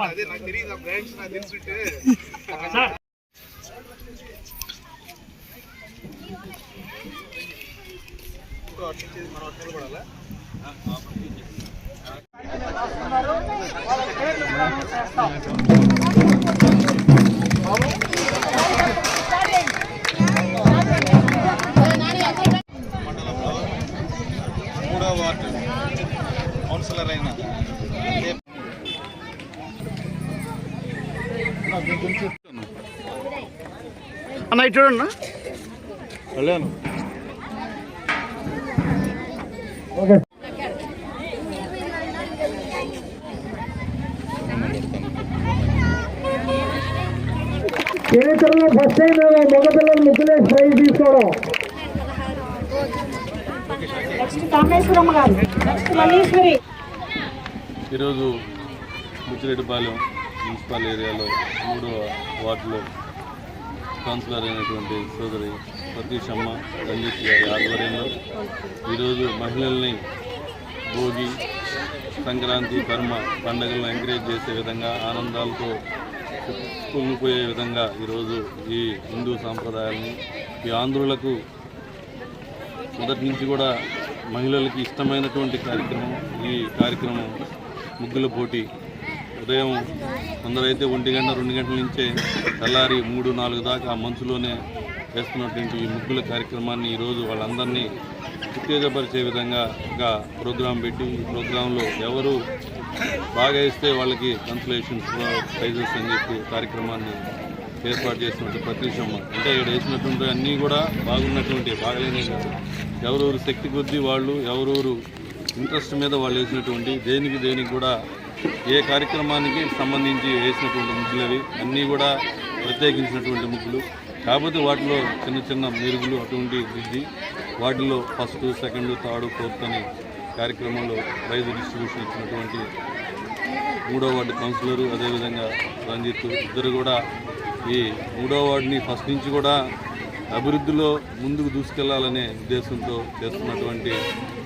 అదే నాకు తెలియదు బ్రాండ్స్ నాకు తెలుసుంటే మనం నిలబడాలా మండలంలో 3వ వార్డు కౌన్సిలర్ అయిన అన్న చూడండి వెళ్ళాను. చరిత్రలో ఫస్ట్ టైం మగపిల్లలు ముగ్గులేసి ప్రైజ్ తీసుకోవడం. ఈరోజు బుచ్చిరెడ్డిపాలెం మున్సిపల్ ఏరియాలో 3వ వార్డులో కౌన్సిలర్ అయినటువంటి సోదరి సతీషమ్మ రంజిత్ గారి ఆధ్వర్యంలో ఈరోజు మహిళల్ని భోగి, సంక్రాంతి, కర్మ పండుగలను ఎంకరేజ్ చేసే విధంగా ఆనందాలతో పొంగిపోయే విధంగా ఈరోజు ఈ హిందూ సాంప్రదాయాలని ఈ ఆంధ్రులకు మొదటి నుంచి కూడా మహిళలకి ఇష్టమైనటువంటి కార్యక్రమం ఈ కార్యక్రమం ముగ్గుల పోటీ. ఉదయం కొందరైతే 1 గంట 2 గంటల నుంచే తెల్లారి 3-4 దాకా ఆ మంచులోనే వేస్తున్నటువంటి ఈ ముగ్గుల కార్యక్రమాన్ని ఈరోజు వాళ్ళందరినీ ఉత్తేజపరిచే విధంగా ఒక ప్రోగ్రాం పెట్టి ఈ ప్రోగ్రాంలో ఎవరు బాగా వేస్తే వాళ్ళకి కన్సలేషన్స్ ప్రైజెస్ అని చెప్పి కార్యక్రమాన్ని ఏర్పాటు చేసినటువంటి ప్రతిషమ్మ. అంటే ఇక్కడ వేసినటువంటి అన్నీ కూడా బాగున్నటువంటి బాగలేనే కాదు, ఎవరెవరు శక్తి కొద్దీ వాళ్ళు ఎవరెవరు ఇంట్రెస్ట్ మీద వాళ్ళు వేసినటువంటి దేనికి కూడా ఏ కార్యక్రమానికి సంబంధించి వేసినటువంటి ముగ్గులు అవి అన్నీ కూడా ప్రత్యేకించినటువంటి ముగ్గులు. కాకపోతే వాటిలో చిన్న చిన్న మెరుగులు అటువంటి దిద్ది వాటిలో 1st, 2nd, 3rd, 4th అని కార్యక్రమంలో ప్రైజ్ డిస్ట్రిబ్యూషన్ ఇచ్చినటువంటి 3వ వార్డు కౌన్సిలరు అదేవిధంగా రంజిత్ ఇద్దరు కూడా ఈ 3వ వార్డుని ఫస్ట్ నుంచి కూడా అభివృద్ధిలో ముందుకు దూసుకెళ్లాలనే ఉద్దేశంతో చేస్తున్నటువంటి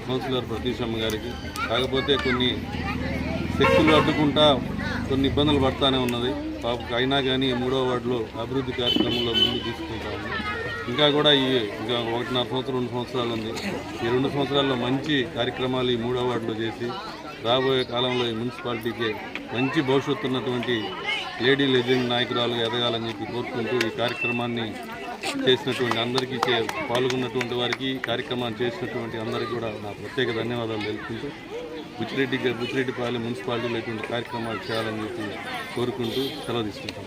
కౌన్సిలర్ ప్రతీషమ్మ గారికి కాకపోతే కొన్ని శక్తులు అడ్డుకుంటా కొన్ని ఇబ్బందులు పడతానే ఉన్నది. పాపకు అయినా కానీ 3వ వార్డులో అభివృద్ధి కార్యక్రమంలో ముందుకు తీసుకుంటా ఉంది. ఇంకా కూడా ఇంకా 1.5 సంవత్సరం 2 సంవత్సరాలు ఉంది. ఈ 2 సంవత్సరాల్లో మంచి కార్యక్రమాలు ఈ 3వ వార్డులో చేసి రాబోయే కాలంలో ఈ మున్సిపాలిటీకి మంచి భవిష్యత్తు ఉన్నటువంటి లేడీ లెజెండ్ నాయకురాలుగా ఎదగాలని చెప్పి కోరుకుంటూ ఈ కార్యక్రమాన్ని చేసినటువంటి అందరికీ పాల్గొన్నటువంటి వారికి కార్యక్రమాన్ని చేసినటువంటి అందరికీ కూడా నా ప్రత్యేక ధన్యవాదాలు తెలుపుకుంటూ బుచ్చిరెడ్డిపాలెం మున్సిపాలిటీలో ఇటువంటి కార్యక్రమాలు చేయాలని చెప్పి కోరుకుంటూ సెలవు తీసుకుంటాం.